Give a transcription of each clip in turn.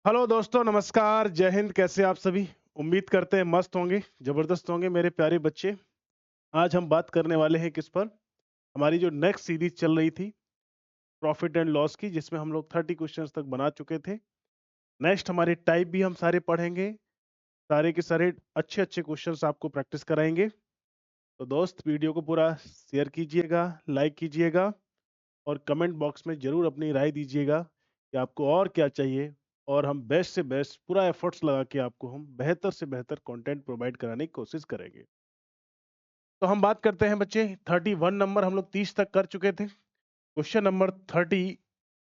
Hello दोस्तों, नमस्कार, जय हिंद। कैसे आप सभी? उम्मीद करते हैं मस्त होंगे, जबरदस्त होंगे मेरे प्यारे बच्चे। आज हम बात करने वाले हैं किस पर? हमारी जो नेक्स्ट सीरीज चल रही थी प्रॉफिट एंड लॉस की, जिसमें हम लोग 30 क्वेश्चंस तक बना चुके थे। नेक्स्ट हमारे टाइप भी हम सारे पढ़ेंगे, सारे के सारे अच्छे अच्छे क्वेश्चंस आपको प्रैक्टिस कराएंगे। तो दोस्त, वीडियो को पूरा शेयर कीजिएगा, लाइक कीजिएगा और कमेंट बॉक्स में जरूर अपनी राय दीजिएगा कि आपको और क्या चाहिए। और हम बेस्ट से बेस्ट पूरा एफर्ट्स लगा के आपको हम बेहतर से बेहतर कंटेंट प्रोवाइड कराने की कोशिश करेंगे। तो हम बात करते हैं बच्चे, 31 नंबर हम लोग 30 तक कर चुके थे। क्वेश्चन नंबर 30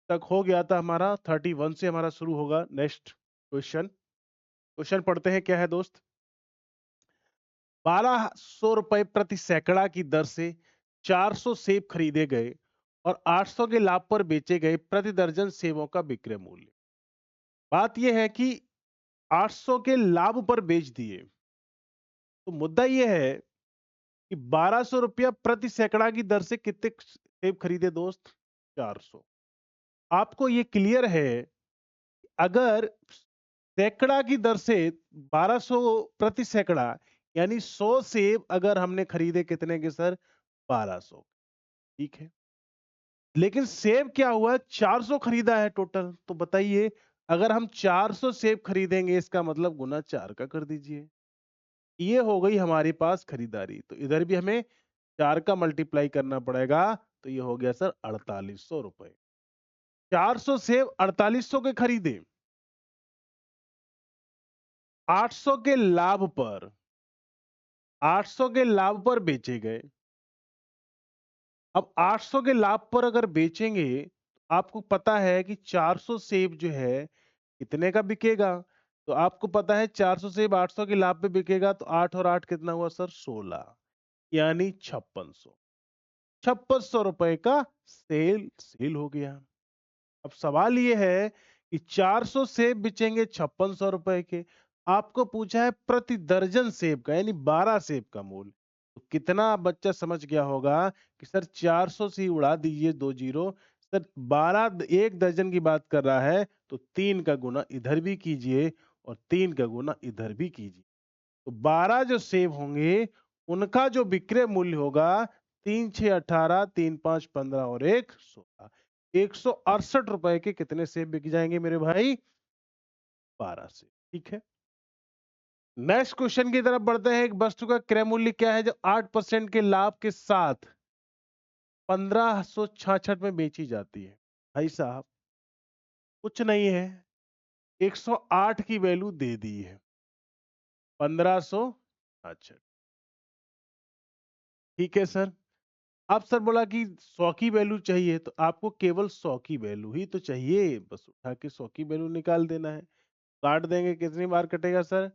तक हो गया था हमारा, 31 से हमारा शुरू होगा नेक्स्ट क्वेश्चन। क्वेश्चन पढ़ते हैं, क्या है दोस्त? 1200 रुपए प्रति सैकड़ा की दर से 400 सेब खरीदे गए और 800 के लाभ पर बेचे गए। प्रति दर्जन सेबों का विक्रय मूल्य। बात यह है कि 800 के लाभ पर बेच दिए, तो मुद्दा यह है कि 1200 रुपया प्रति सैकड़ा की दर से कितने सेब खरीदे दोस्त? 400। आपको ये क्लियर है, अगर सैकड़ा की दर से 1200 प्रति सैकड़ा यानी 100 सेब अगर हमने खरीदे, कितने के सर? 1200। ठीक है, लेकिन सेब क्या हुआ, 400 खरीदा है टोटल। तो बताइए, अगर हम 400 सेब खरीदेंगे, इसका मतलब गुना 4 का कर दीजिए। ये हो गई हमारे पास खरीदारी। तो इधर भी हमें 4 का मल्टीप्लाई करना पड़ेगा। तो ये हो गया सर 4800 रुपए। 400 सेब 4800 के खरीदे, 800 के लाभ पर, 800 के लाभ पर बेचे गए। अब 800 के लाभ पर अगर बेचेंगे, तो आपको पता है कि 400 सेब जो है कितने का बिकेगा। तो आपको पता है 400 सेब 800 के लाभ पे बिकेगा, तो 8 और 8 कितना हुआ सर? 16, यानी 5600। 5600 रुपए का सेल सेल हो गया। अब सवाल ये है कि 400 सेब बिचेंगे 5600 रुपए के। आपको पूछा है प्रति दर्जन सेब का, यानी 12 सेब का मूल्य। तो कितना बच्चा समझ गया होगा कि सर 400 से ही उड़ा दीजिए 2 जीरो। सर 12 एक दर्जन की बात कर रहा है, तो 3 का गुना इधर भी कीजिए और 3 का गुना इधर भी कीजिए। तो 12 जो सेब होंगे, उनका जो विक्रय मूल्य होगा, 3 6 18, 3 5 15 और 1 16। 168 रुपए के कितने सेब बिक जाएंगे मेरे भाई? 12 से। ठीक है, नेक्स्ट क्वेश्चन की तरफ बढ़ते हैं। एक वस्तु का क्रय मूल्य क्या है जो 8% के लाभ के साथ 1566 में बेची जाती है? भाई साहब, कुछ नहीं है, 108 की वैल्यू दे दी है। 1566। ठीक है सर। अब सर बोला कि 100 की वैल्यू चाहिए, तो आपको केवल 100 की वैल्यू ही तो चाहिए, बस उठा के 100 की वैल्यू निकाल देना है। काट देंगे, कितनी बार कटेगा सर?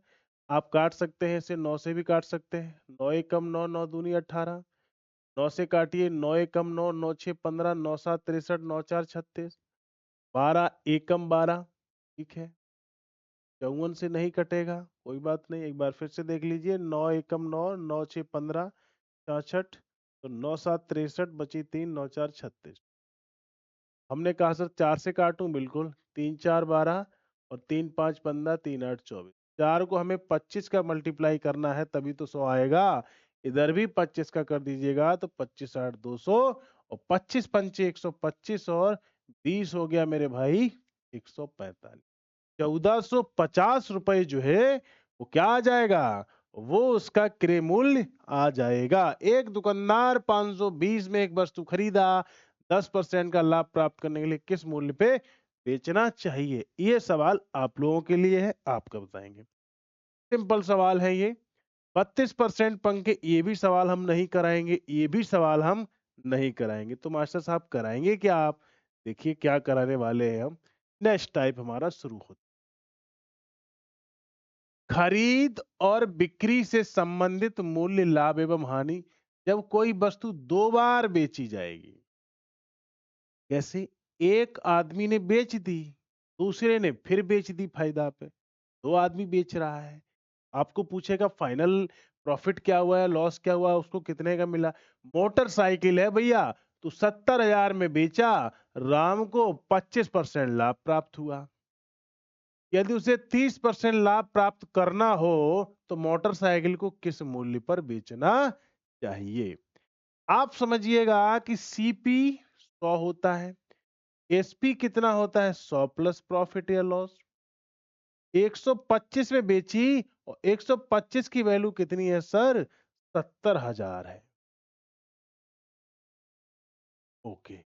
आप काट सकते हैं इसे 9 से भी काट सकते हैं। 9 एकम 9, 9 दूनी 18। 9 से काटिए, 9 एकम 9, 9 6 15, 9 7 63, 9 4 36। 12 एकम 12। ठीक है, 54 से नहीं कटेगा, कोई बात नहीं। एक बार फिर से देख लीजिए, 9 एकम 9, 9 6 15, 66। तो 9 7 63, बची 3, 9 4 36। हमने कहा सर 4 से काटूं, बिल्कुल। 3 4 12 और 3 5 15, 3 8 24। 4 को हमें 25 का मल्टीप्लाई करना है, तभी तो 100 आएगा। इधर भी 25 का कर दीजिएगा, तो 25 8 200 और 25 पंचे 125 और 20 हो गया मेरे भाई 145। 1450 रुपए जो है वो क्या आ जाएगा? वो उसका क्रय मूल्य आ जाएगा। एक दुकानदार 520 में एक वस्तु खरीदा, 10% का लाभ प्राप्त करने के लिए किस मूल्य पे बेचना चाहिए? ये सवाल आप लोगों के लिए है, आपका बताएंगे। सिंपल सवाल है ये। 32% पंखे, ये भी सवाल हम नहीं कराएंगे, ये भी सवाल हम नहीं कराएंगे। तो मास्टर साहब कराएंगे क्या आप? देखिए क्या कराने वाले हैं हम। नेक्स्ट टाइप हमारा शुरू होता है। खरीद और बिक्री से संबंधित मूल्य, लाभ एवं हानि। जब कोई वस्तु दो बार बेची जाएगी, जैसे एक आदमी ने बेच दी, दूसरे ने फिर बेच दी फायदा पे, दो आदमी बेच रहा है। आपको पूछेगा फाइनल प्रॉफिट क्या हुआ है, लॉस क्या हुआ, उसको कितने का मिला। मोटरसाइकिल है भैया, तो 70,000 में बेचा, राम को 25% लाभ प्राप्त हुआ। यदि उसे 30% लाभ प्राप्त करना हो तो मोटरसाइकिल को किस मूल्य पर बेचना चाहिए? आप समझिएगा कि सीपी 100 होता है, एसपी कितना होता है? 100 प्लस प्रॉफिट या लॉस। 125 में बेची और 125 की वैल्यू कितनी है सर? 70,000 है। ओके,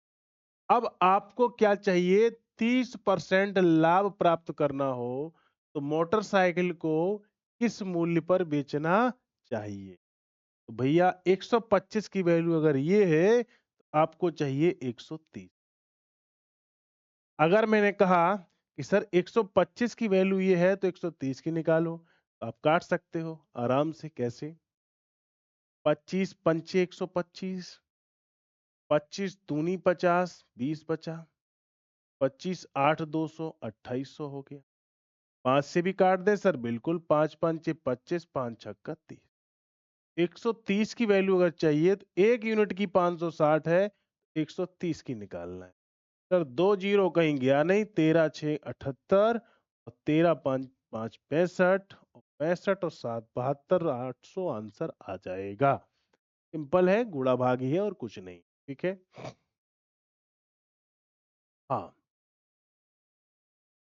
अब आपको क्या चाहिए? 30% लाभ प्राप्त करना हो तो मोटरसाइकिल को किस मूल्य पर बेचना चाहिए? तो भैया 125 की वैल्यू अगर ये है तो आपको चाहिए 130। अगर मैंने कहा कि सर 125 की वैल्यू ये है तो 130 की निकालो, तो आप काट सकते हो आराम से। कैसे? 25 पंचे 125, 25 दूनी 50, 20 बचा, 25 8 200, 2800 हो गया। 5 से भी काट दे सर, बिल्कुल, 5 पंचे 25, 5 छक्का 30। 130 की वैल्यू अगर चाहिए तो एक यूनिट की 560 है, 130 की निकालना है। सर दो जीरो कहीं गया नहीं, 13 6 78 और 13 5 5 65 और 65 और 7 72, 800 आंसर आ जाएगा। सिंपल है, गुणा भागी है और कुछ नहीं। ठीक है। हाँ,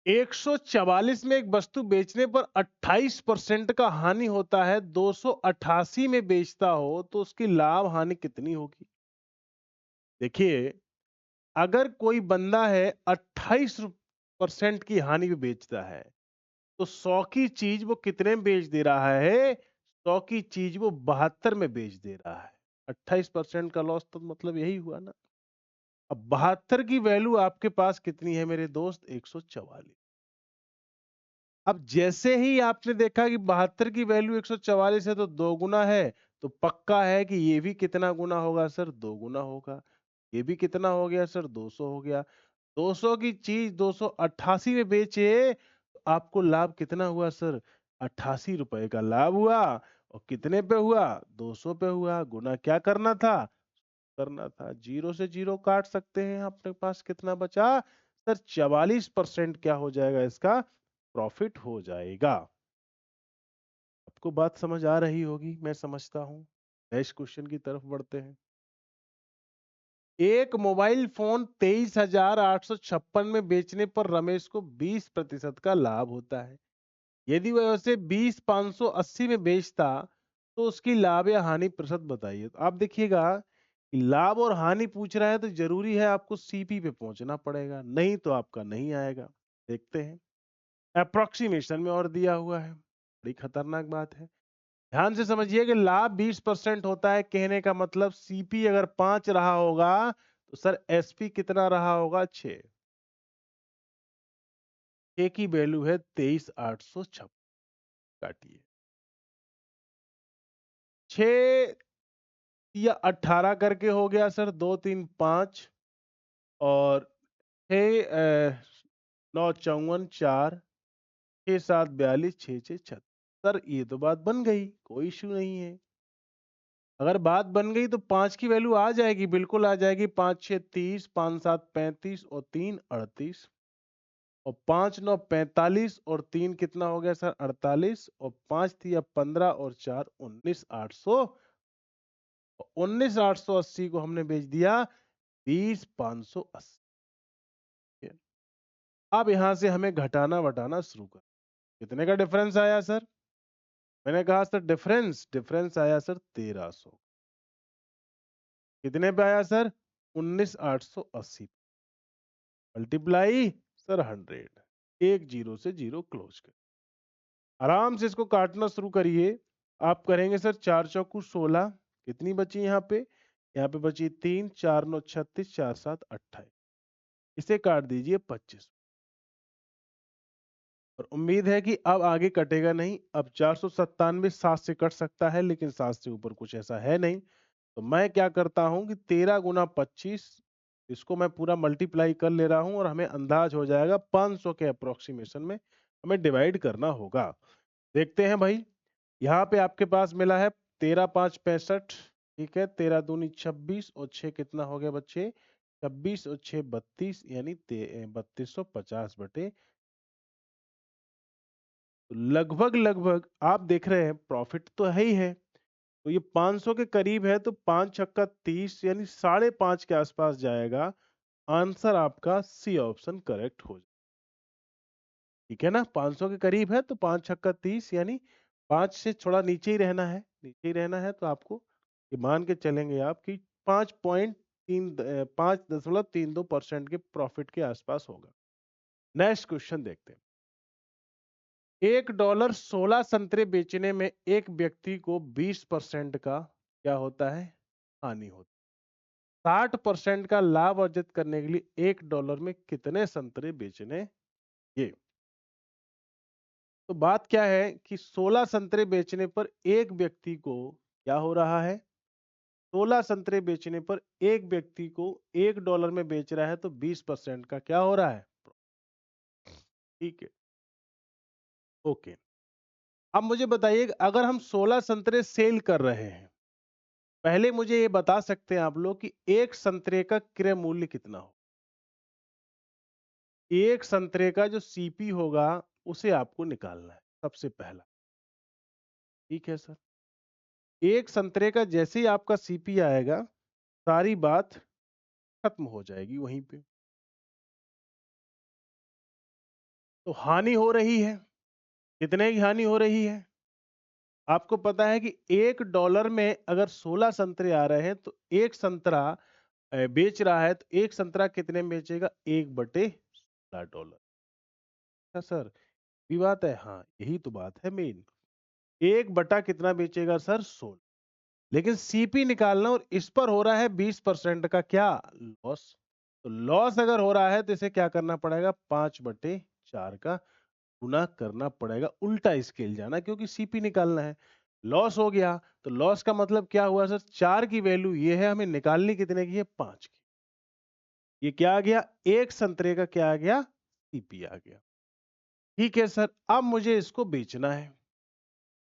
144 में एक वस्तु बेचने पर 28% का हानि होता है, 288 में बेचता हो तो उसकी लाभ हानि कितनी होगी? देखिए, अगर कोई बंदा है 28% की हानि में बेचता है तो 100 की चीज वो कितने में बेच दे रहा है? 100 की चीज वो 72 में बेच दे रहा है। 28% का लॉस तो मतलब यही हुआ ना। अब 72 की वैल्यू आपके पास कितनी है मेरे दोस्त? 144। अब जैसे ही आपने देखा कि 72 की वैल्यू 144 है तो दो गुना है, तो पक्का है कि ये भी कितना गुना होगा सर? दो गुना होगा। ये भी कितना हो गया सर? 200 हो गया। 200 की चीज 288 में बेचे तो आपको लाभ कितना हुआ सर? 88 रुपए का लाभ हुआ। और कितने पे हुआ? 200 पे हुआ। गुना क्या करना था? करना था। जीरो से जीरो काट सकते हैं। अपने पास कितना बचा सर? 44% क्या हो जाएगा इसका? प्रॉफिट हो जाएगा। आपको बात समझ आ रही होगी, मैं समझता हूं। नेक्स्ट क्वेश्चन की तरफ बढ़ते हैं। एक मोबाइल फोन 23,856 में बेचने पर रमेश को 20% का लाभ होता है। यदि वह उसे 20,580 में बेचता तो उसकी लाभ या हानि प्रतिशत बताइए। तो आप देखिएगा कि लाभ और हानि पूछ रहा है तो जरूरी है आपको सीपी पे पहुंचना पड़ेगा, नहीं तो आपका नहीं आएगा। देखते हैं। अप्रोक्सीमेशन में और दिया हुआ है, बड़ी खतरनाक बात है। ध्यान से समझिए कि लाभ 20% होता है, कहने का मतलब सीपी अगर 5 रहा होगा तो सर एसपी कितना रहा होगा? 6। ए की वैल्यू है 23,856। काटिए। 6 या 18 करके हो गया सर, 2 3 5 और 6 9 54 4 6 7 42 6 6 36। सर ये तो बात बन गई, कोई इश्यू नहीं है। अगर बात बन गई तो 5 की वैल्यू आ जाएगी, बिल्कुल आ जाएगी। 5 6 30, 5 7 35 और 3 38 और 5 9 45 और 3 कितना हो गया सर? 48 और 5 थी अब 15 और 4 19 800। 19,880 को हमने बेच दिया 20,580। अब यहां से हमें घटाना वटाना शुरू कर। कितने का डिफरेंस आया सर? मैंने कहा सर डिफरेंस डिफरेंस आया सर 1,300। कितने पे आया सर? 19,880। Multiply sir 100। एक जीरो से जीरो क्लोज कर, आराम से इसको काटना शुरू करिए। आप करेंगे सर 4 चौकू 16। कितनी बची यहाँ पे? यहाँ पे बची 3 4 9 36 4 7 28। इसे काट दीजिए 25। और उम्मीद है कि अब आगे कटेगा नहीं। अब 497 7 से कट सकता है लेकिन 7 से ऊपर कुछ ऐसा है नहीं। तो मैं क्या करता हूं कि 13 गुना 25, इसको मैं पूरा मल्टीप्लाई कर ले रहा हूं और हमें अंदाज हो जाएगा 500 के अप्रोक्सीमेशन में हमें डिवाइड करना होगा। देखते हैं भाई। यहाँ पे आपके पास मिला है 13 5 65। ठीक है, 13 दूनी 26 और 6 कितना हो गया बच्चे? 26 और 6 32 यानी 3250 बटे तो लगभग लगभग आप देख रहे हैं प्रॉफिट तो है ही है। तो ये 500 के करीब है, तो 5 छक्का 30 यानी 5.5 के आसपास जाएगा। आंसर आपका सी ऑप्शन करेक्ट हो जाए। ठीक है ना, 500 के करीब है तो 5 छक्का 30 यानी 5 से थोड़ा नीचे ही रहना है, नीचे ही रहना है। तो आपको ये मान के चलेंगे आप कि 5.32% के प्रॉफिट के आसपास होगा। नेक्स्ट क्वेश्चन देखते हैं। $1 16 संतरे बेचने में एक व्यक्ति को 20% का क्या होता है, हानि होती है। 60% का लाभ अर्जित करने के लिए $1 में कितने संतरे बेचने ये। तो बात क्या है कि 16 संतरे बेचने पर एक व्यक्ति को क्या हो रहा है, 16 संतरे बेचने पर एक व्यक्ति को $1 में बेच रहा है, तो 20% का क्या हो रहा है। ठीक है, ओके। अब मुझे बताइए कि अगर हम 16 संतरे सेल कर रहे हैं, पहले मुझे ये बता सकते हैं आप लोग कि एक संतरे का क्रय मूल्य कितना हो। एक संतरे का जो सीपी होगा उसे आपको निकालना है सबसे पहला। ठीक है सर, एक संतरे का जैसे ही आपका सीपी आएगा, सारी बात खत्म हो जाएगी वहीं पे। तो हानि हो रही है, कितने की हानि हो रही है। आपको पता है कि $1 में अगर 16 संतरे आ रहे हैं तो एक संतरा बेच रहा है, तो एक संतरा कितने में बेचेगा, 1/16 डॉलर। अच्छा सर, ये बात है, हाँ यही तो बात है मेन। एक बटा कितना बेचेगा सर, 16। लेकिन सीपी निकालना और इस पर हो रहा है 20% का क्या, लॉस। तो लॉस अगर हो रहा है तो इसे क्या करना पड़ेगा, 5/4 का गुना करना पड़ेगा, उल्टा स्केल जाना, क्योंकि सीपी निकालना है। लॉस हो गया तो लॉस का मतलब क्या हुआ सर, 4 की वैल्यू ये है, हमें निकालनी कितने की है, 5 की। ये क्या आ गया, एक संतरे का क्या आ गया, सीपी आ गया। ठीक है सर, अब मुझे इसको बेचना है।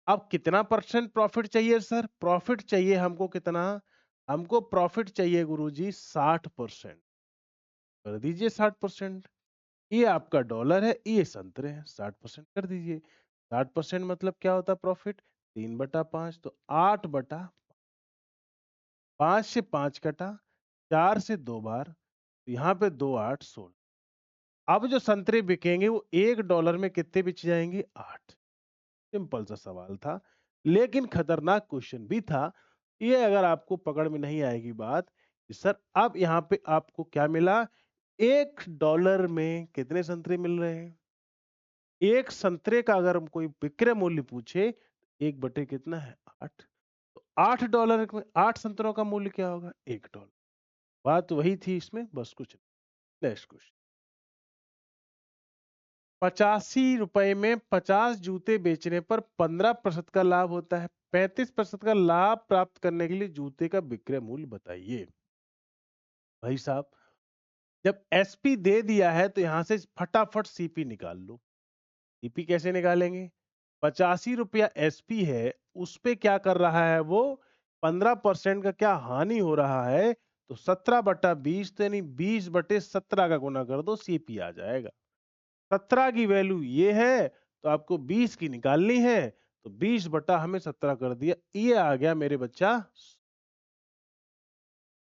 अब कितना परसेंट प्रॉफिट चाहिए सर, प्रॉफिट चाहिए हमको कितना, हमको प्रॉफिट चाहिए गुरुजी 60%। कर दीजिए 60%। ये आपका डॉलर है, ये संतरे हैं, 60% कर दीजिए। 60% मतलब क्या होता है प्रॉफिट, 3/5, तो 8/5 से 5 कटा, 4 से 2 बार, तो यहाँ पे 2 8 16। अब जो संतरे बिकेंगे वो $1 में कितने बिच जाएंगे, 8। सिंपल सा सवाल था, लेकिन खतरनाक क्वेश्चन भी था। ये अगर आपको पकड़ में नहीं आएगी बात कि सर अब यहाँ पे आपको क्या मिला, $1 में कितने संतरे मिल रहे हैं। एक संतरे का अगर हम कोई विक्रय मूल्य पूछे, एक बटे कितना है, 8। तो $8 में 8 संतरों का मूल्य क्या होगा, $1। बात वही थी इसमें, बस कुछ नहीं। Next question. 85 रुपए में 50 जूते बेचने पर 15% का लाभ होता है। 35% का लाभ प्राप्त करने के लिए जूते का विक्रय मूल्य बताइए। भाई साहब, जब एसपी दे दिया है तो यहां से फटाफट सीपी निकाल लो। सीपी कैसे निकालेंगे, 85 रुपया एसपी है, उस पे क्या कर रहा है वो, 15% का क्या हानि हो रहा है, तो 17/20, तो यानी 20/17 का गुना कर दो, सीपी आ जाएगा। 17 की वैल्यू ये है, तो आपको 20 की निकालनी है, तो 20 बटा हमें 17 कर दिया, ये आ गया मेरे बच्चा,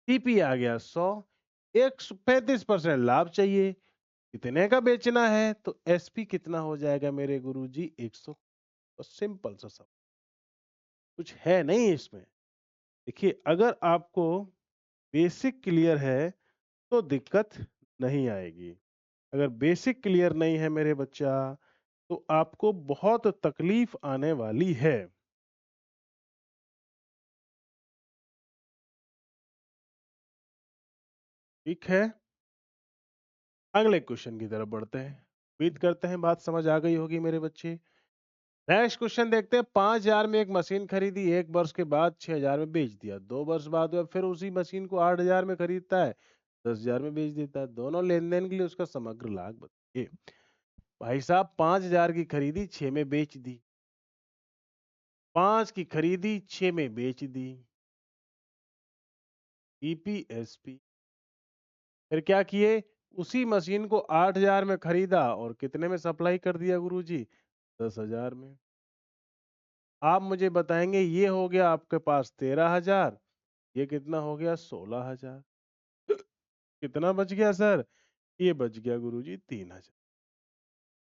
सीपी आ गया 100। 135% लाभ चाहिए, कितने का बेचना है, तो एसपी कितना हो जाएगा मेरे गुरुजी, 100। तो सिंपल सा सब, कुछ है नहीं इसमें। देखिए, अगर आपको बेसिक क्लियर है तो दिक्कत नहीं आएगी। अगर बेसिक क्लियर नहीं है मेरे बच्चा, तो आपको बहुत तकलीफ आने वाली है। ठीक है, अगले क्वेश्चन की तरफ बढ़ते हैं। उम्मीद करते हैं बात समझ आ गई होगी मेरे बच्चे। नेक्स्ट क्वेश्चन देखते हैं। 5,000 में एक मशीन खरीदी, 1 वर्ष के बाद 6,000 में बेच दिया। 2 वर्ष बाद वह फिर उसी मशीन को 8,000 में खरीदता है, 10,000 में बेच देता है। दोनों लेन देन के लिए उसका समग्र लाभ बताइए। भाई साहब, 5,000 की खरीदी, 6 में बेच दी। 5 की खरीदी, 6 में बेच दी। ईपीएसपी। फिर क्या किए, उसी मशीन को 8,000 में खरीदा और कितने में सप्लाई कर दिया गुरुजी, 10,000 में। आप मुझे बताएंगे ये हो गया आपके पास 13,000, ये कितना हो गया 16,000। कितना बच गया सर? ये बच गया गुरुजी 3,000।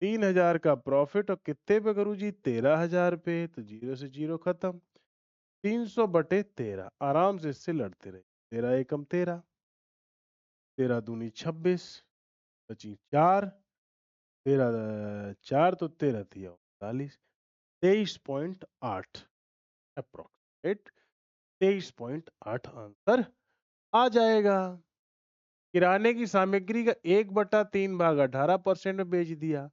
3,000 का प्रॉफिट और कितने पे गुरुजी? 13,000 पे। तो जीरो से जीरो खत्म। 300/13 आराम से इससे लड़ते रहे। 13 एकम 13, 13 दूनी 26, बची 4, 13 4 तो 13 दिया 39, 23.8 अप्रोक्सीमेट 23.8 आंसर आ जाएगा। किराने की सामग्री का 1/3 भाग 18% में बेच दिया,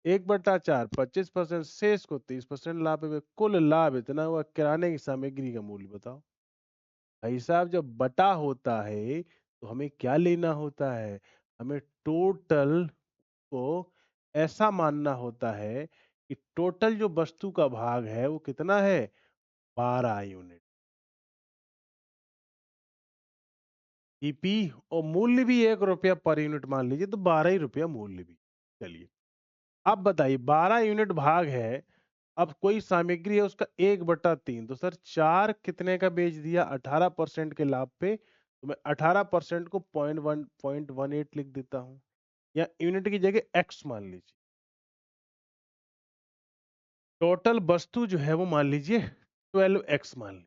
1/4 25%, शेष को 30% लाभ में। कुल लाभ इतना हुआ। किराने की सामग्री का मूल्य बताओ। भाई साहब जब बटा होता है तो हमें क्या लेना होता है? हमें टोटल को ऐसा मानना होता है कि टोटल जो वस्तु का भाग है वो कितना है? 12 यूनिट। ईपी और मूल्य भी 1 रुपया पर यूनिट मान लीजिए, तो 12 ही रुपया मूल्य भी। चलिए अब बताइए 12 यूनिट भाग है। अब कोई सामग्री है उसका 1/3, तो सर 4 कितने का बेच दिया? 18% के लाभ पे। तो मैं 18% को 0.18 लिख देता हूं, या यूनिट की जगह एक्स मान लीजिए। टोटल वस्तु जो है वो मान लीजिए 12x मान लीजिए।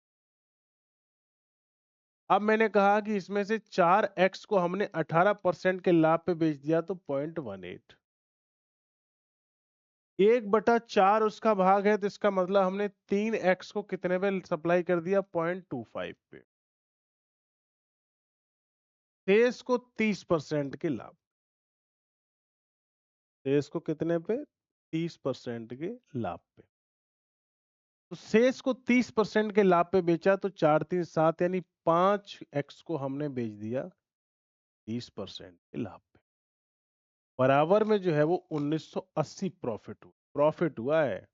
अब मैंने कहा कि इसमें से 4x को हमने 18% के लाभ पे बेच दिया, तो 0.18। 1/4 उसका भाग है, तो इसका मतलब हमने 3x को कितने पे सप्लाई कर दिया? 0.25 पे। शेष को 30% के लाभ। शेष को कितने पे? 30% के लाभ पे। तो शेष को 30% के लाभ पे बेचा, तो 4 3 7 यानी 5x को हमने बेच दिया 30% के लाभ पे। बराबर में जो है वो 1980 प्रॉफिट हुआ है।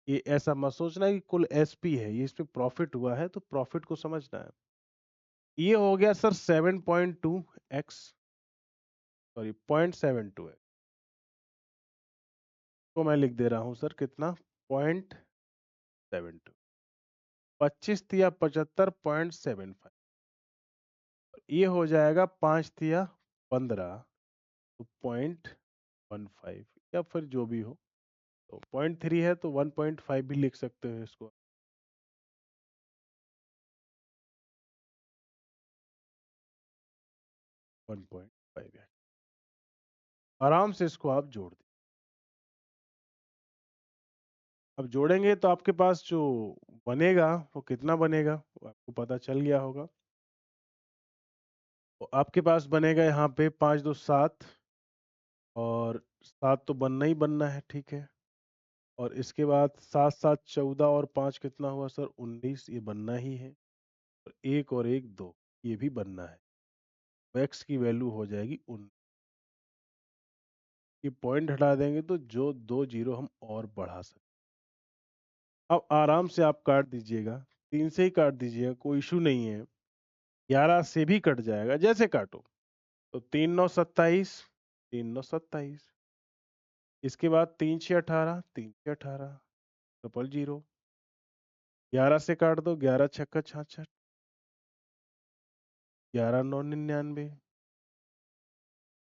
ये ऐसा मत सोचना कि कुल एसपी है, ये इसमें प्रॉफिट हुआ है, तो प्रॉफिट को समझना है। ये हो गया सर 7.2x, सॉरी 0.72 है, तो मैं लिख दे रहा हूं सर कितना? 0.72। 25 तिया 75.75, ये हो जाएगा 5 तिया 15, तो 0.15 या फिर जो भी हो। तो 0.3 है तो 1.5 भी लिख सकते हो इसको। 1.5 है। आराम से इसको आप जोड़ दें। अब जोड़ेंगे तो आपके पास जो बनेगा वो कितना बनेगा, वो आपको पता चल गया होगा। तो आपके पास बनेगा यहाँ पे 5 2 7, और 7 तो बनना ही बनना है, ठीक है। और इसके बाद 7 7 14, और 5 कितना हुआ सर? 19, ये बनना ही है। और 1 और 1 2, ये भी बनना है। तो एक्स की वैल्यू हो जाएगी 19। ये पॉइंट हटा देंगे तो जो 2 जीरो हम और बढ़ा सकते। अब आराम से आप काट दीजिएगा, 3 से ही काट दीजिएगा, कोई इशू नहीं है। 11 से भी कट जाएगा, जैसे काटो। तो 3 9 27, 3 9 27। इसके बाद 3 6 18, 3 6 18, 000। 11 से काट दो, 11 छक्का 66, 11 9 99।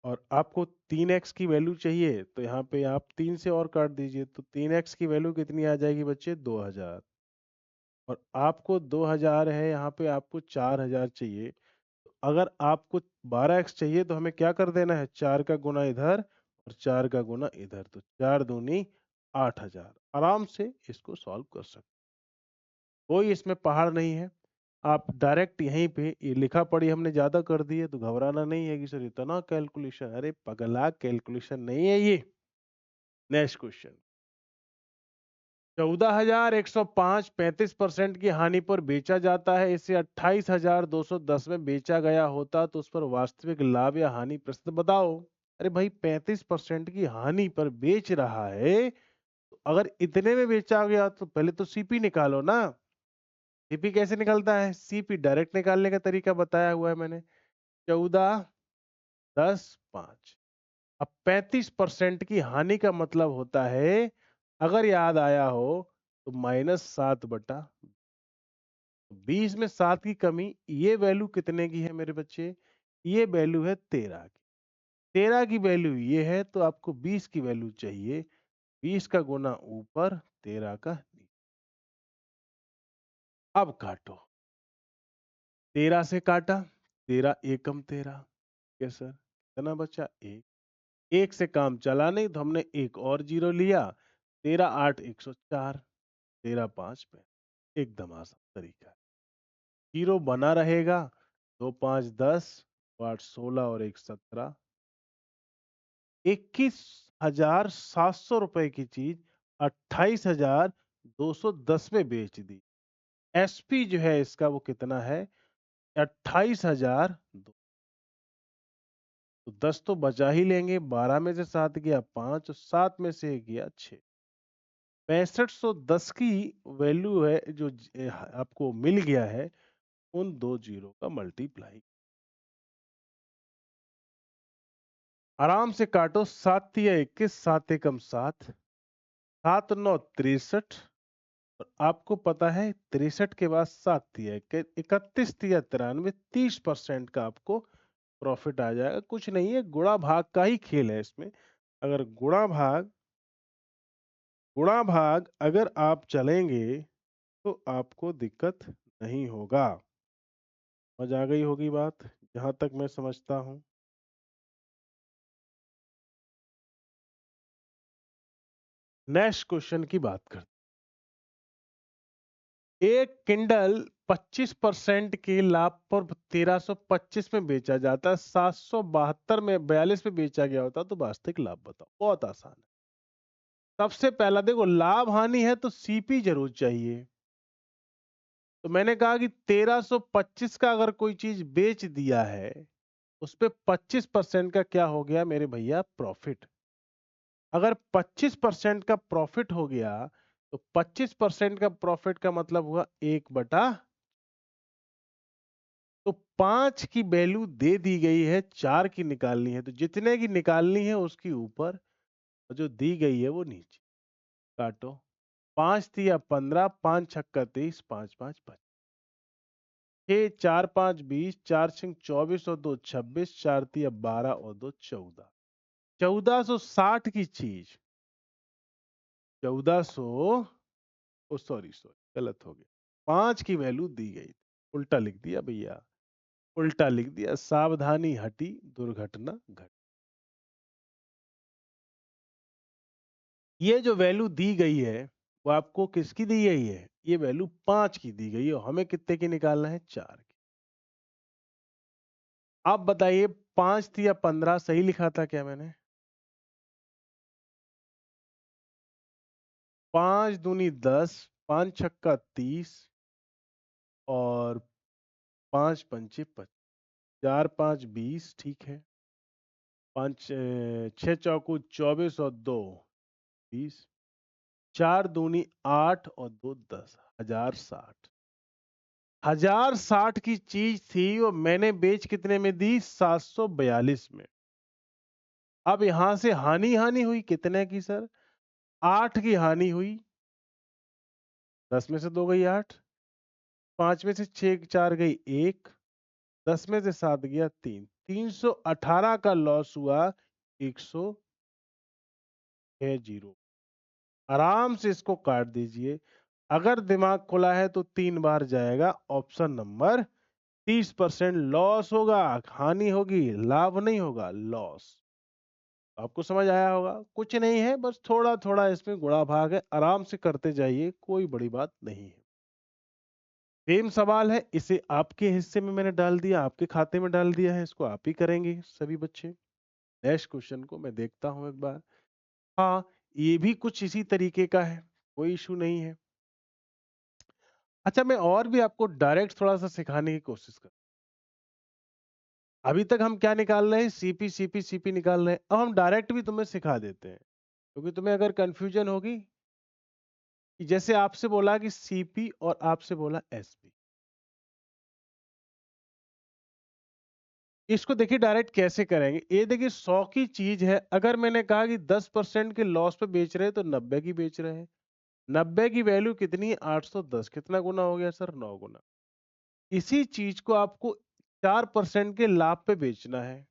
और आपको 3x की वैल्यू चाहिए, तो यहाँ पे आप 3 से और काट दीजिए, तो 3x की वैल्यू कितनी आ जाएगी बच्चे? 2000। और आपको 2000 है, यहाँ पे आपको 4000 चाहिए। तो अगर आपको 12x चाहिए तो हमें क्या कर देना है? 4 का गुना इधर और 4 का गुना इधर, तो 4 दूनी 8000। आराम से इसको सॉल्व कर सकते, कोई इसमें पहाड़ नहीं है। आप डायरेक्ट यहीं पे, ये लिखा पढ़ी हमने ज्यादा कर दी है, तो घबराना नहीं है कि सर इतना कैलकुलेशन। अरे पगला, कैलकुलेशन नहीं है ये। Next question. 14,105 35% की हानि पर बेचा जाता है, इसे 28,210 में बेचा गया होता तो उस पर वास्तविक लाभ या हानि प्रतिशत बताओ। अरे भाई 35% की हानि पर बेच रहा है, तो अगर इतने में बेचा गया तो पहले तो सीपी निकालो ना। सीपी कैसे निकलता है? सीपी डायरेक्ट निकालने का तरीका बताया हुआ है मैंने। 14 10 5। अब 35% की हानि का मतलब होता है अगर याद आया हो तो -7/, 20 में 7 की कमी, ये वैल्यू कितने की है मेरे बच्चे? ये वैल्यू है 13 की। 13 की वैल्यू ये है तो आपको 20 की वैल्यू चाहिए। 20 का गुना ऊपर, 13 का नीचे। अब काटो। 13 से काटा, 13 एकम 13। यस सर, कितना बचा? 1। 1 से काम चला नहीं तो हमने एक और जीरो लिया। 13 8 104, 13 5 पे। एकदम आसान तरीका है। जीरो बना रहेगा। 2 5 10, 8 16 और 1 17। 21,700 रुपए की चीज 28,210 में बेच दी। एसपी जो है इसका वो कितना है? 28,000। तो 10 तो बचा ही लेंगे। 12 में से 7 गया 5, और 7 में से गया 6। 6510 की वैल्यू है जो आपको मिल गया है उन दो जीरो का मल्टीप्लाई। आराम से काटो। 7 तिया 21, 7 एकम 7, 7 9 63। और आपको पता है 63 के बाद 7 तिया 31 तिया 93, 30% का आपको प्रॉफिट आ जाएगा। कुछ नहीं है, गुणा भाग का ही खेल है इसमें। अगर गुणा भाग अगर आप चलेंगे तो आपको दिक्कत नहीं होगा। समझ आ गई होगी बात, जहां तक मैं समझता हूं। नेक्स्ट क्वेश्चन की बात करते। एक किंडल 25% के लाभ पर 1325 में बेचा जाता है, 772 में 42 में बेचा गया होता, तो वास्तविक लाभ बताओ। बहुत आसान है। सबसे पहला देखो, लाभ हानि है तो सीपी जरूर चाहिए। तो मैंने कहा कि 1325 का अगर कोई चीज बेच दिया है, उस पे 25% का क्या हो गया मेरे भैया? प्रॉफिट। अगर 25% का प्रॉफिट हो गया तो 25% का प्रॉफिट का मतलब हुआ 1/। तो 5 की वैल्यू दे दी गई है, 4 की निकालनी है, तो जितने की निकालनी है उसकी ऊपर और जो दी गई है वो नीचे। काटो। 5 तिया 15, 5 छक्का 23, 5 5 25, 6 4 5 20, 4 6 24 और 2 26, 4 तिया 12 और 2 14। 1460 की चीज 1400, ओ सॉरी सॉरी गलत हो गया। 5 की वैल्यू दी गई, उल्टा लिख दिया भैया, उल्टा लिख दिया। सावधानी हटी, दुर्घटना घटी। ये जो वैल्यू दी गई है वो आपको किसकी दी गई है? ये वैल्यू 5 की दी गई है, और हमें कितने की निकालना है? 4 की। आप बताइए, 5 थी या 15 सही लिखा था क्या मैंने? 5 दूनी 10, 5 छक्का 30 और 5 पंचे 25, 4 5 20, ठीक है। 5 6 चौकू 24 और 2 20, 4 दूनी 8 और 2 10, 1060। 1060 की चीज थी और मैंने बेच कितने में दी? 742 में। अब यहां से हानि हानि हुई कितने की सर? 8 की हानि हुई। 10 में से 2 गई 8, 5 में से 6 4 गई 1, 10 में से 7 गया 3, 318 का लॉस हुआ। 106 आराम से इसको काट दीजिए। अगर दिमाग खुला है तो 3 बार जाएगा। ऑप्शन नंबर 30% लॉस होगा, हानि होगी, लाभ नहीं होगा, लॉस। आपको समझ आया होगा। कुछ नहीं है, बस थोड़ा थोड़ा इसमें गुणा भाग है, आराम से करते जाइए, कोई बड़ी बात नहीं है। सेम सवाल है, इसे आपके हिस्से में मैंने डाल दिया, आपके खाते में डाल दिया है, इसको आप ही करेंगे सभी बच्चे। नेक्स्ट क्वेश्चन को मैं देखता हूं एक बार। हाँ, ये भी कुछ इसी तरीके का है, कोई इशू नहीं है। अच्छा, मैं और भी आपको डायरेक्ट थोड़ा सा सिखाने की कोशिश कर। अभी तक हम क्या निकाल रहे हैं? सीपी सीपी सीपी निकाल रहे हैं। अब हम डायरेक्ट भी तुम्हें सिखा देते हैं, क्योंकि तुम्हें अगर कंफ्यूजन होगी कि जैसे आपसे बोला कि सीपी और आपसे बोला एसपी। इसको देखिए डायरेक्ट कैसे करेंगे। ये देखिए 100 की चीज है, अगर मैंने कहा कि 10% के लॉस पे बेच रहे हैं तो 90 की बेच रहे हैं। 90 की वैल्यू कितनी है? 810। कितना गुना हो गया सर? 9 गुना। इसी चीज को आपको 4% के लाभ पे बेचना है।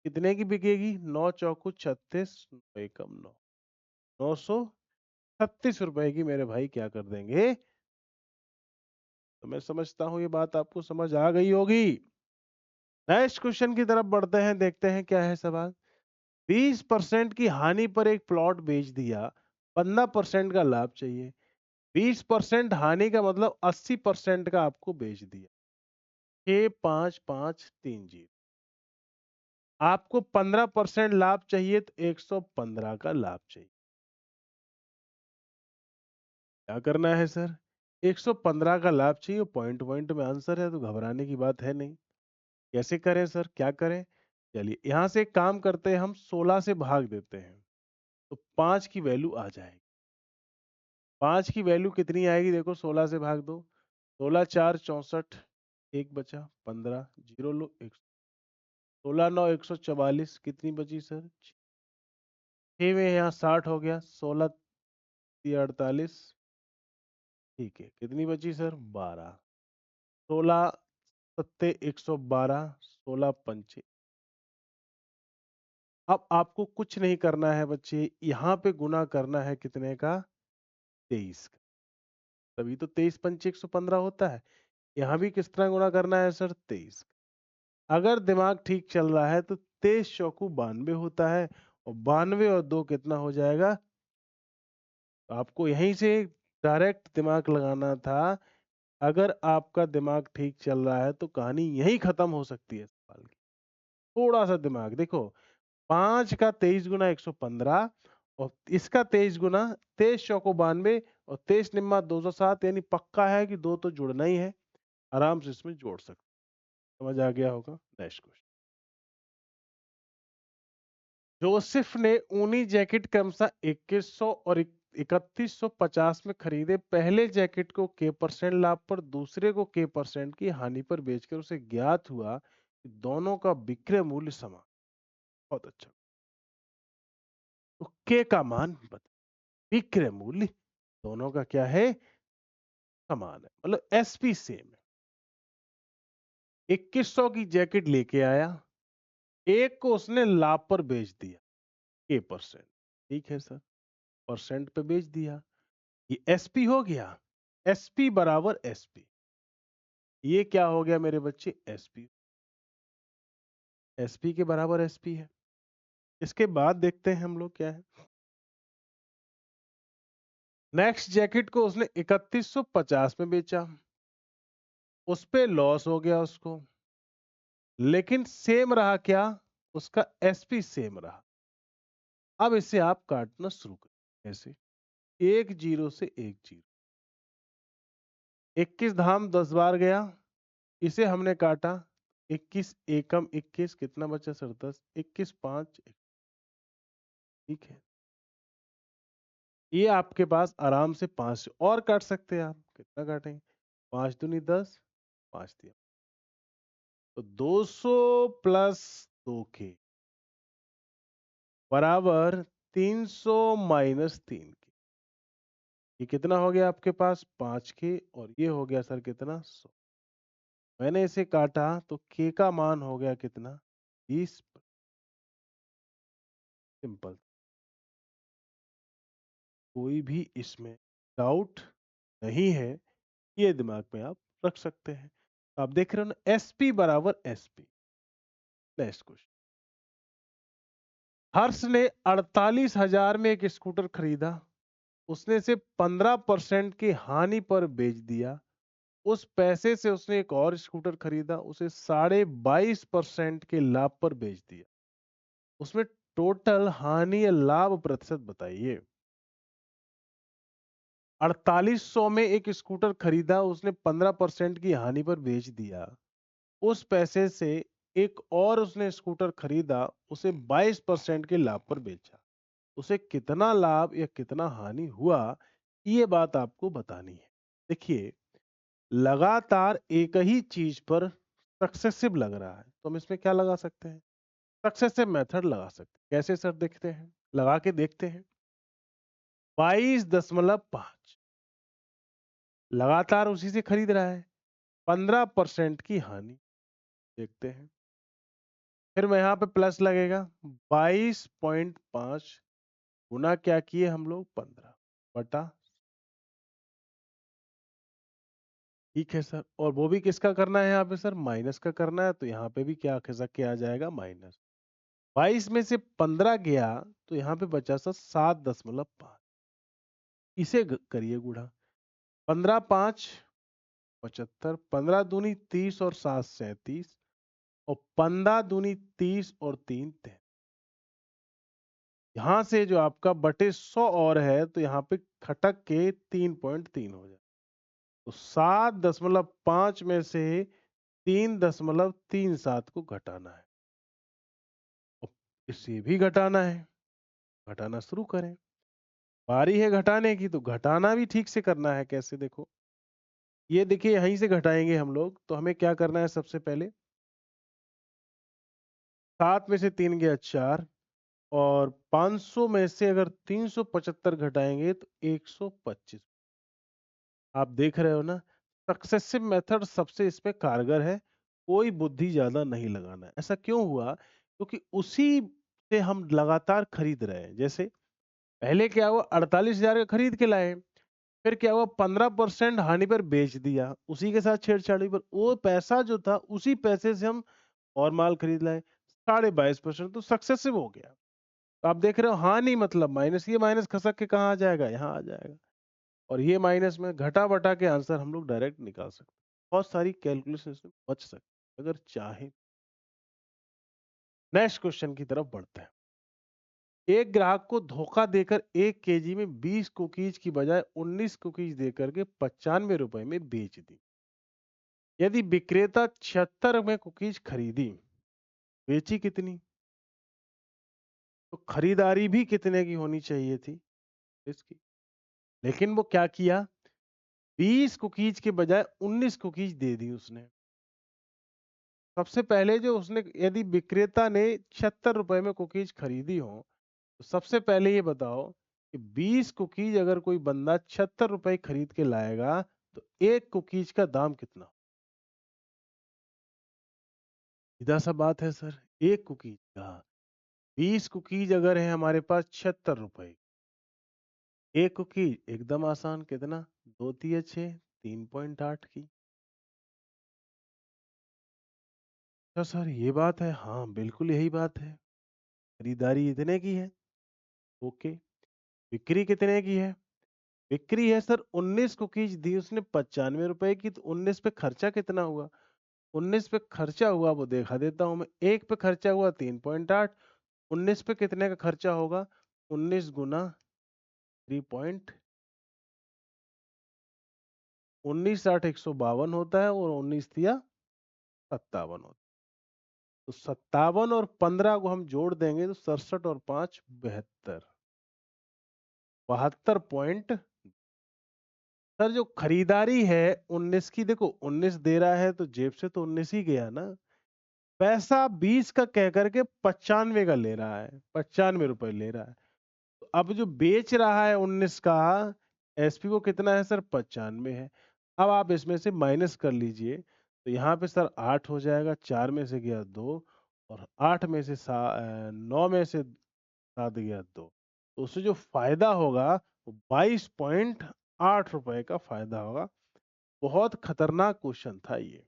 कितने की बिकेगी? 9 चौको 36, 9 एकम 9, 936 रुपए की मेरे भाई क्या कर देंगे? तो मैं समझता हूं ये बात आपको समझ आ गई होगी। नेक्स्ट क्वेश्चन की तरफ बढ़ते हैं, देखते हैं क्या है सवाल। 20% की हानि पर एक प्लॉट बेच दिया, 15% का लाभ चाहिए। 20% हानि का मतलब 80% का आपको बेच दिया। 65530। आपको 15% लाभ चाहिए तो 115 का लाभ चाहिए। क्या करना है सर? 115 का लाभ चाहिए, पॉइंट पॉइंट में आंसर है तो घबराने की बात है नहीं। कैसे करें सर, क्या करें? चलिए यहां से एक काम करते हैं, हम 16 से भाग देते हैं तो 5 की वैल्यू आ जाएगी। 5 की वैल्यू कितनी आएगी? देखो 16 से भाग दो, 16 4 64, एक बचा 15, जीरो लो, एक 16 9 144, कितनी बची सर? 6 में यहाँ 60 हो गया, 16 48, ठीक है, कितनी बची सर? 12, 16 सत्ते 112, 16 पंचे। अब आपको कुछ नहीं करना है बच्चे, यहाँ पे गुना करना है कितने का? 23 का। तभी तो 23 पंचे 115 होता है। यहाँ भी किस तरह गुना करना है सर? 23। अगर दिमाग ठीक चल रहा है तो 23 चौकू 92 होता है, और 92 और 2 कितना हो जाएगा? तो आपको यहीं से डायरेक्ट दिमाग लगाना था। अगर आपका दिमाग ठीक चल रहा है तो कहानी यहीं खत्म हो सकती है सवाल की। थोड़ा सा दिमाग देखो, 5 का 23 गुना 115, और इसका 23 गुना 23 चौको 92, और 23 निम्मा 207, यानी पक्का है कि दो तो जुड़ना ही है। आराम से इसमें जोड़ सकते। समझ आ गया होगा। Next question. जोसेफ ने ऊनी जैकेट क्रमशः 2100 और 3150 में खरीदे। पहले जैकेट को के परसेंट लाभ पर, दूसरे को के परसेंट की हानि पर बेचकर उसे ज्ञात हुआ कि दोनों का विक्रय मूल्य समान। बहुत अच्छा। तो के का मान बता, विक्रय मूल्य दोनों का क्या है? समान है, मतलब एसपी सेम है। 2100 की जैकेट लेके आया, एक को उसने लाभ पर बेच दिया, के परसेंट। ठीक है सर, परसेंट पे बेच दिया। ये एसपी हो गया। एसपी बराबर एसपी। ये क्या हो गया मेरे बच्चे? एसपी। एसपी के बराबर एसपी है। इसके बाद देखते हैं हम लोग क्या है। नेक्स्ट जैकेट को उसने 3150 में बेचा, उस पे लॉस हो गया उसको, लेकिन सेम रहा क्या? उसका एसपी सेम रहा। अब इसे आप काटना शुरू करें। ऐसे एक जीरो से एक जीरो, 21 धाम 10 बार गया, इसे हमने काटा। 21 एकम 21, कितना बचा सर? 10, 21 5, ठीक है। ये आपके पास आराम से 5 से और काट सकते हैं आप। कितना काटेंगे? 5 दूनी 10, 5 दिया तो 200 प्लस 2 के बराबर 300 माइनस 3 के। ये कितना हो गया आपके पास? 5 के, और ये हो गया सर कितना? 100। मैंने इसे काटा तो के का मान हो गया कितना? 20। सिंपल। कोई भी इसमें डाउट नहीं है, ये दिमाग में आप रख सकते हैं। आप देख रहे हो ना, एसपी बराबर एसपी। Next question. हर्ष ने 48,000 में एक स्कूटर खरीदा, उसने इसे 15% की हानि पर बेच दिया। उस पैसे से उसने एक और स्कूटर खरीदा, उसे 22.5% के लाभ पर बेच दिया। उसमें टोटल हानि या लाभ प्रतिशत बताइए। 4800 में एक स्कूटर खरीदा, उसने 15% की हानि पर बेच दिया। उस पैसे से एक और उसने स्कूटर खरीदा, उसे 22% के लाभ पर बेचा। उसे कितना लाभ या कितना हानि हुआ, ये बात आपको बतानी है। देखिए, लगातार एक ही चीज पर सक्सेसिव लग रहा है, तो हम इसमें क्या लगा सकते हैं? सक्सेसिव मेथड लगा सकते हैं। कैसे सर देखते हैं? लगा के देखते हैं। 22.5 लगातार उसी से खरीद रहा है, 15% की हानि। देखते हैं। फिर मैं यहाँ पे प्लस लगेगा, 22.5 गुना क्या किए हम लोग? 15 बटा, ठीक है सर। और वो भी किसका करना है यहाँ पे सर? माइनस का करना है, तो यहाँ पे भी क्या खिसक के आ जाएगा? माइनस। 22 में से 15 गया, तो यहाँ पे बचा सर 7.5। इसे करिए गुणा, 15 5 75, 15 दूनी 30 और 7 37, और 15 दूनी 30 और 3 3। यहां से जो आपका बटे 100 और है, तो यहाँ पे खटक के 3.3 हो जाए, तो 7.5 में से 3.37 को घटाना है, और इसे भी घटाना है। घटाना शुरू करें। बारी है घटाने की, तो घटाना भी ठीक से करना है। कैसे? देखो, ये देखिए यहीं से घटाएंगे हम लोग, तो हमें क्या करना है? सबसे पहले 7 में से 3 गया 4, और 500 में से अगर 375 घटाएंगे तो 125। आप देख रहे हो ना, सक्सेसिव मेथड सबसे इसमें कारगर है। कोई बुद्धि ज्यादा नहीं लगाना है। ऐसा क्यों हुआ? क्योंकि उसी से हम लगातार खरीद रहे हैं। जैसे पहले क्या हुआ, 48,000 का खरीद के लाए, फिर क्या हुआ, 15% हानि पर बेच दिया, उसी के साथ छेड़छाड़ी पर वो पैसा जो था, उसी पैसे से हम और माल खरीद लाए, 22.5%, तो सक्सेसिव हो गया। तो आप देख रहे हो, हानि मतलब माइनस, ये माइनस खसक के कहाँ आ जाएगा? यहाँ आ जाएगा, और ये माइनस में घटा बटा के आंसर हम लोग डायरेक्ट निकाल सकते हैं। बहुत सारी कैलकुलेशन से बच सकते हैं अगर चाहे। नेक्स्ट क्वेश्चन की तरफ बढ़ते हैं। एक ग्राहक को धोखा देकर 1 केजी में 20 कुकीज की बजाय 19 कुकीज देकर के 95 रुपए में बेच दी। यदि विक्रेता 76 में कुकीज खरीदी, बेची कितनी? तो खरीदारी भी कितने की होनी चाहिए थी इसकी? लेकिन वो क्या किया, 20 कुकीज के बजाय 19 कुकीज दे दी उसने। सबसे पहले जो उसने, यदि विक्रेता ने 76 रुपए में कुकीज खरीदी हो, तो सबसे पहले ये बताओ कि 20 कुकीज अगर कोई बंदा 76 रुपए खरीद के लाएगा, तो एक कुकीज का दाम कितना? सीधा सा बात है सर, एक कुकीज का 20 कुकीज अगर है हमारे पास 76 रुपए, एक कुकीज एकदम आसान, कितना? 2 तिया 6, 3.8 की। अच्छा सर, ये बात है? हाँ बिल्कुल यही बात है। खरीदारी इतने की है, ओके। बिक्री कितने की है? बिक्री है सर 19 कुकीज दी उसने 95 रुपए की, तो 19 पे खर्चा कितना हुआ? 19 पे खर्चा हुआ वो देखा देता हूं मैं। एक पे खर्चा हुआ 3.8, 19 पे कितने का खर्चा होगा? 19 गुना 3 19 8 152 होता है, और 19 दिया 57 होता है। तो 57 और 15 को हम जोड़ देंगे, तो 67 और 5 72, 72 सर जो खरीदारी है 19 की, देखो 19 दे रहा है तो जेब से तो 19 ही गया ना। पैसा 20 का कह करके 95 का ले रहा है, 95 रुपए ले रहा है। तो अब जो बेच रहा है 19 का, एसपी को कितना है सर? 95 है। अब आप इसमें से माइनस कर लीजिए, तो यहाँ पे सर 8 हो जाएगा, 4 में से गया 2, और 8 में से 9 में से 7 गया 2, तो उससे जो फायदा होगा वो 22.8 रुपए का फायदा होगा। बहुत खतरनाक क्वेश्चन था ये।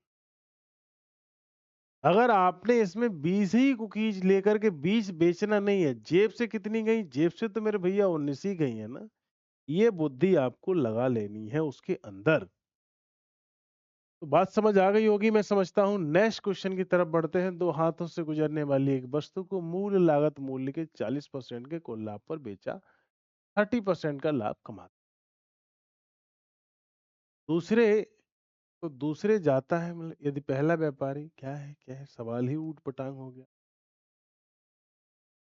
अगर आपने इसमें 20 ही कुकीज लेकर के 20 बेचना नहीं है, जेब से कितनी गई? जेब से तो मेरे भैया 19 ही गई है ना। ये बुद्धि आपको लगा लेनी है उसके अंदर। तो बात समझ आ गई होगी मैं समझता हूं। नेक्स्ट क्वेश्चन की तरफ बढ़ते हैं। दो हाथों से गुजरने वाली एक वस्तु को मूल लागत मूल्य के 40% के कुल लाभ पर बेचा, 30% का लाभ कमा। दूसरे, तो दूसरे जाता है, मतलब यदि पहला व्यापारी क्या है सवाल ही ऊट पटांग हो गया।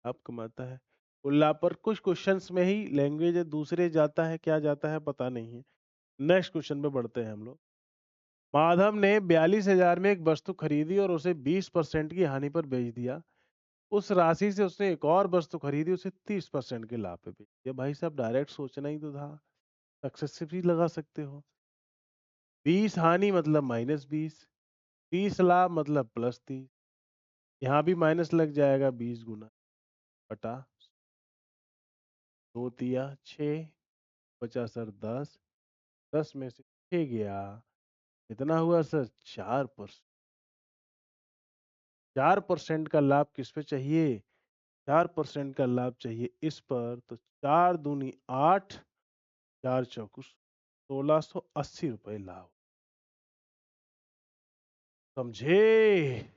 लाभ कमाता है कुल लाभ पर, कुछ क्वेश्चंस में ही लैंग्वेज है, दूसरे जाता है, क्या जाता है पता नहीं है। नेक्स्ट क्वेश्चन पे बढ़ते हैं हम लोग। माधव ने 42,000 में एक वस्तु खरीदी और उसे 20% की हानि पर बेच दिया। उस राशि से उसने एक और वस्तु खरीदी, उसे 30% के लाभ पे बेच दिया। भाई साहब डायरेक्ट सोचना ही तो था, सक्सेसिव ही लगा सकते हो। 20 हानि मतलब -20, 30 लाभ मतलब +30। यहाँ भी माइनस लग जाएगा, 20 गुना बटा 2 तिया 6, 50 सर 10, 10 में से 6 गया, कितना हुआ सर? 4%। 4% का लाभ किस पे चाहिए? 4% का लाभ चाहिए इस पर, तो 4 दूनी 8, 4 चौकू 1680 रुपए लाभ। समझे?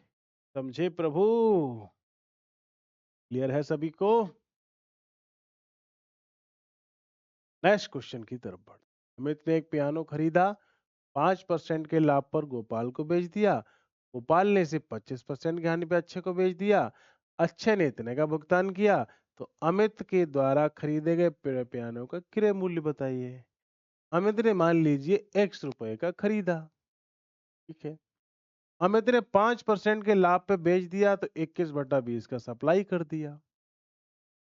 समझे प्रभु? क्लियर है सभी को? नेक्स्ट क्वेश्चन की तरफ बढ़। अमित ने एक पियानो खरीदा, 5% के लाभ पर गोपाल को बेच दिया। गोपाल ने इसे 25% की हानि पे अच्छे को बेच दिया। अच्छे ने इतने का भुगतान किया, तो अमित के द्वारा खरीदे गए पियानो का क्रय मूल्य बताइए। अमित ने मान लीजिए x रुपए का खरीदा, ठीक है। अमित ने 5% के लाभ पे बेच दिया, तो 21/20 का सप्लाई कर दिया।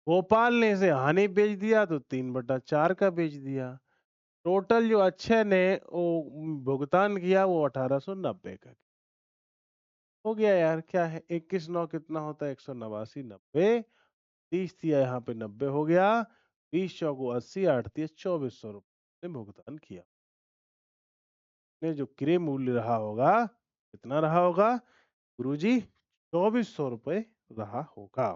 गोपाल ने इसे हानि बेच दिया, तो 3/4 का बेच दिया। टोटल जो अच्छे ने वो भुगतान किया वो 1890 का। हो गया यार, क्या है 21 9 कितना होता है? 189, 90, 30 दिया यहाँ पे 90 हो गया, 20 चौको 80, 8 दिए 2400 रुपये ने भुगतान किया। ने जो क्रय मूल्य रहा होगा, कितना रहा होगा गुरुजी? 2400 रुपये रहा होगा।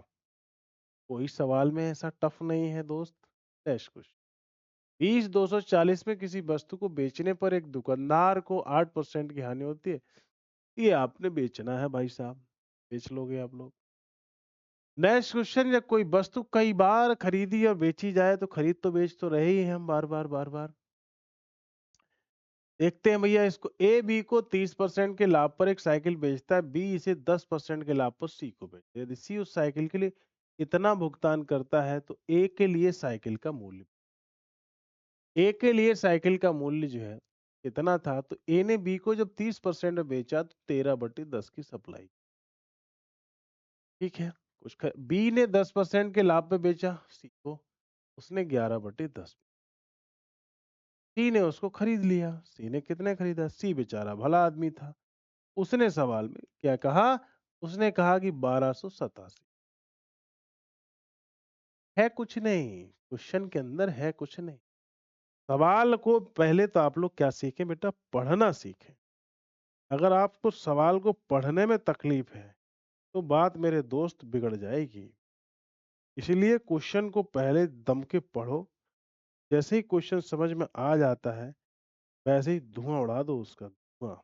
कोई सवाल में ऐसा टफ नहीं है दोस्त। Next question. 20,240 में किसी वस्तु को बेचने पर एक दुकानदार को 8% की हानि होती है। ये आपने बेचना है भाई साहब, बेच लोगे आप लोग। Next question. जब कोई वस्तु कई बार खरीदी और बेची जाए तो खरीद तो बेच तो रहे ही हैं हम बार बार बार बार। देखते हैं भैया इसको। ए बी को 30% के लाभ पर एक साइकिल बेचता है, बी इसे 10% के लाभ पर सी को बेचता है। यदि सी उस साइकिल के लिए इतना भुगतान करता है, तो ए के लिए साइकिल का मूल्य, ए के लिए साइकिल का मूल्य जो है कितना था? तो ए ने बी को जब 30% में बेचा, तो 13/10 की सप्लाई, ठीक है। बी ने 10% के लाभ पे बेचा सी को, उसने 11/10। सी ने उसको खरीद लिया। सी ने कितने खरीदा? सी बेचारा भला आदमी था, उसने सवाल में क्या कहा? उसने कहा कि 1287। है कुछ नहीं, क्वेश्चन के अंदर है कुछ नहीं। सवाल को पहले तो आप लोग क्या सीखें बेटा? पढ़ना सीखें। अगर आपको सवाल को पढ़ने में तकलीफ है, तो बात मेरे दोस्त बिगड़ जाएगी। इसीलिए क्वेश्चन को पहले दम के पढ़ो, जैसे ही क्वेश्चन समझ में आ जाता है, वैसे ही धुआं उड़ा दो उसका, धुआं।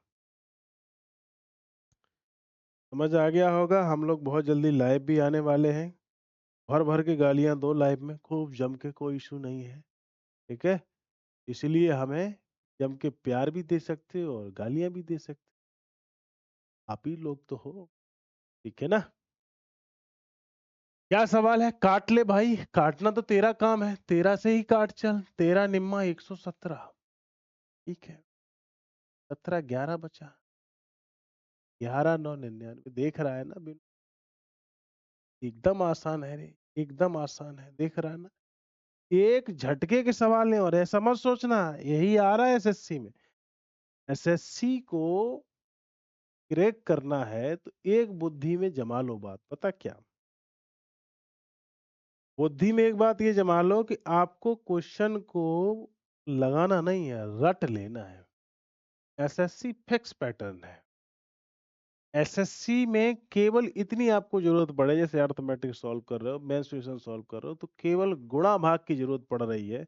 समझ आ गया होगा। हम लोग बहुत जल्दी लाइव भी आने वाले हैं। भर भर के गालियां दो लाइव में, खूब जम के, कोई इशू नहीं है, ठीक है। इसलिए हमें जम के प्यार भी दे सकते हो और गालियां भी दे सकते, आप ही लोग तो हो, ठीक है ना। क्या सवाल है? काट ले भाई, काटना तो तेरा काम है, तेरा से ही काट चल। 13 निम्मा 117, ठीक है। 17 11 बचा, 11 9 99। देख रहा है ना बिन? एकदम आसान है रे, एकदम आसान है, देख रहा है ना। एक झटके के सवाल नहीं, और ऐसा मत सोचना यही आ रहा है एसएससी में। एसएससी को क्रैक करना है तो एक बुद्धि में जमा लो बात, पता क्या? बुद्धि में एक बात ये जमा लो कि आपको क्वेश्चन को लगाना नहीं है, रट लेना है। एसएससी फिक्स पैटर्न है। एसएससी में केवल इतनी आपको जरूरत पड़े, जैसे अर्थमेटिक सॉल्व कर रहे हो, मेंस्ट्रुएशन सॉल्व कर रहे हो, तो केवल गुणा भाग की जरूरत पड़ रही है,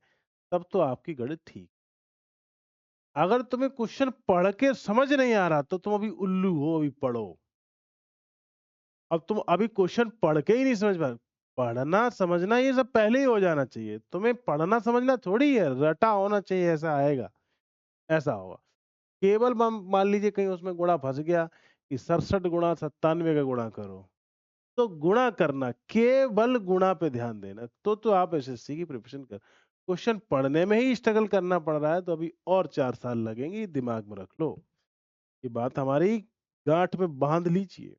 तब तो आपकी गणित ठीक। अगर तुम्हें क्वेश्चन पढ़ के समझ नहीं आ रहा, तो तुम अभी उल्लू हो, अभी पढ़ो। अब तुम अभी क्वेश्चन पढ़ के ही नहीं समझ पा, पढ़ना समझना ये सब पहले ही हो जाना चाहिए। तुम्हें पढ़ना समझना थोड़ी है, रटा होना चाहिए, ऐसा आएगा, ऐसा होगा। केवल मान लीजिए कहीं उसमें गुणा फंस गया कि 67 गुणा 97 का गुणा करो, तो गुणा करना, केवल गुणा पे ध्यान देना, तो आप एसएससी की प्रिपरेशन कर। क्वेश्चन पढ़ने में ही स्ट्रगल करना पड़ रहा है, तो अभी और 4 साल लगेंगे, दिमाग में रख लो। ये बात हमारी गांठ में बांध लीजिए।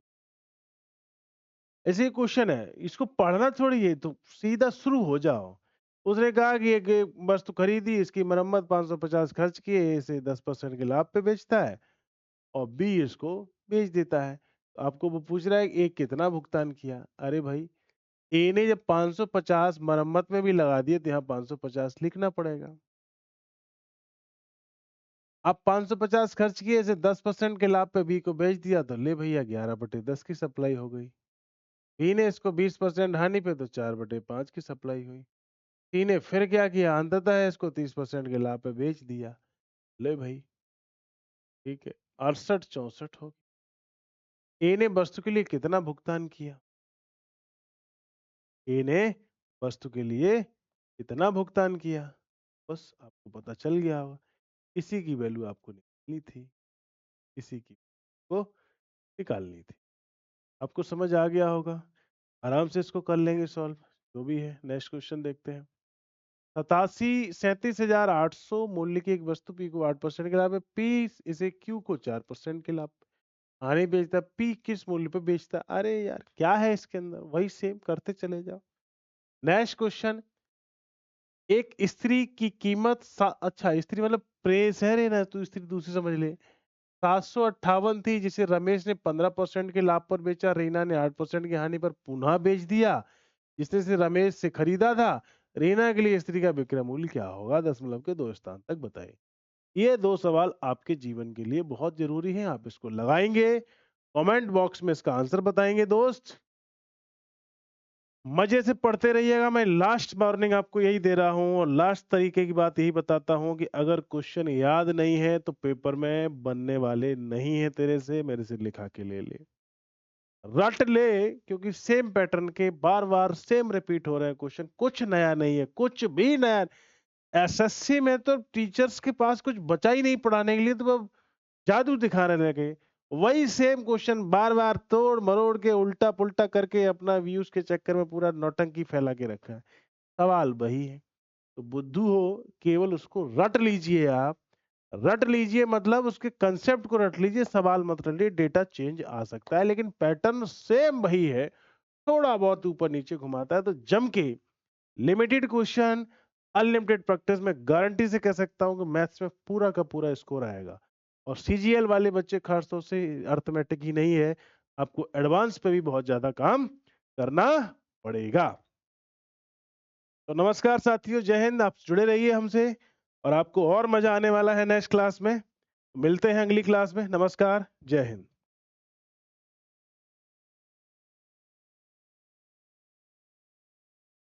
ऐसे ही क्वेश्चन है, इसको पढ़ना थोड़ी है, तो सीधा शुरू हो जाओ। उसने कहा कि एक वस्तु खरीदी, इसकी मरम्मत 550 खर्च किए, इसे 10% के लाभ पे बेचता है और बी इसको बेच देता है। तो आपको वो पूछ रहा है ए कितना भुगतान किया। अरे भाई, ए ने जब 550 मरम्मत में भी लगा दिए तो यहाँ 550 लिखना पड़ेगा। आप 550 खर्च किए, इसे 10% के लाभ पे बी को बेच दिया, तो ले भैया 11/10 की सप्लाई हो गई। बी ने इसको 20% हानि पे, तो 4/5 की सप्लाई हुई। सी ने फिर क्या किया, अंततः इसको 30% के लाभ पे बेच दिया। ले भाई, ठीक है, 68-64 हो गई। ए ने वस्तु के लिए कितना भुगतान किया? ए ने वस्तु के लिए कितना भुगतान किया? बस आपको पता चल गया होगा। इसी की वैल्यू आपको निकालनी थी, इसी की को निकालनी थी। आपको समझ आ गया होगा। आराम से इसको कर लेंगे सॉल्व, जो भी है। नेक्स्ट क्वेश्चन देखते हैं। 37,37,800 मूल्य की एक वस्तु पी को 8% के लाभ है, पी इसे क्यू को 4% के लाभ हानि बेचता है, पी किस मूल्य पे बेचता है? अरे यार, क्या है इसके अंदर? वही सेम करते चले जाओ। नेक्स्ट क्वेश्चन, एक स्त्री की कीमत अच्छा, स्त्री मतलब प्रेस है रे ना, तू स्त्री दूसरी समझ ले। 758 थी, जिसे रमेश ने 15% के लाभ पर बेचा, रीना ने 8% की हानि पर पुनः बेच दिया। जिसने से रमेश से खरीदा था, रीना के लिए स्त्री का विक्रय मूल्य क्या होगा? दशमलव के 2 स्थान तक बताइए। ये 2 सवाल आपके जीवन के लिए बहुत जरूरी हैं। आप इसको लगाएंगे, कमेंट बॉक्स में इसका आंसर बताएंगे दोस्त। मजे से पढ़ते रहिएगा। मैं लास्ट वार्निंग आपको यही दे रहा हूं और लास्ट तरीके की बात यही बताता हूं कि अगर क्वेश्चन याद नहीं है तो पेपर में बनने वाले नहीं है तेरे से, मेरे से लिखा के ले ले, रट ले, क्योंकि सेम पैटर्न के बार बार सेम रिपीट हो रहे हैं क्वेश्चन। कुछ नया नहीं है, कुछ भी नया। एसएससी में तो टीचर्स के पास कुछ बचा ही नहीं पढ़ाने के लिए, तो वो जादू दिखाने लगे। वही सेम क्वेश्चन बार बार तोड़ मरोड़ के उल्टा पुल्टा करके अपना व्यूज के चक्कर में पूरा नौटंकी फैला के रखा है। सवाल वही है। तो बुद्धू हो, केवल उसको रट लीजिए आप। रट लीजिए मतलब उसके कंसेप्ट को रट लीजिए, सवाल मत रटिए। डेटा चेंज आ सकता है लेकिन पैटर्न सेम वही है, थोड़ा बहुत ऊपर नीचे घुमाता है। तो जम के लिमिटेड क्वेश्चन, अनलिमिटेड प्रैक्टिस में गारंटी से कह सकता हूं कि मैथ्स में पूरा का पूरा स्कोर आएगा। और सीजीएल वाले बच्चे खासतौर से, अर्थमेटिक ही नहीं है, आपको एडवांस पे भी बहुत ज्यादा काम करना पड़ेगा। तो नमस्कार साथियों, जय हिंद। आप जुड़े रहिए हमसे और आपको और मजा आने वाला है नेक्स्ट क्लास में। मिलते हैं अगली क्लास में। नमस्कार, जय हिंद।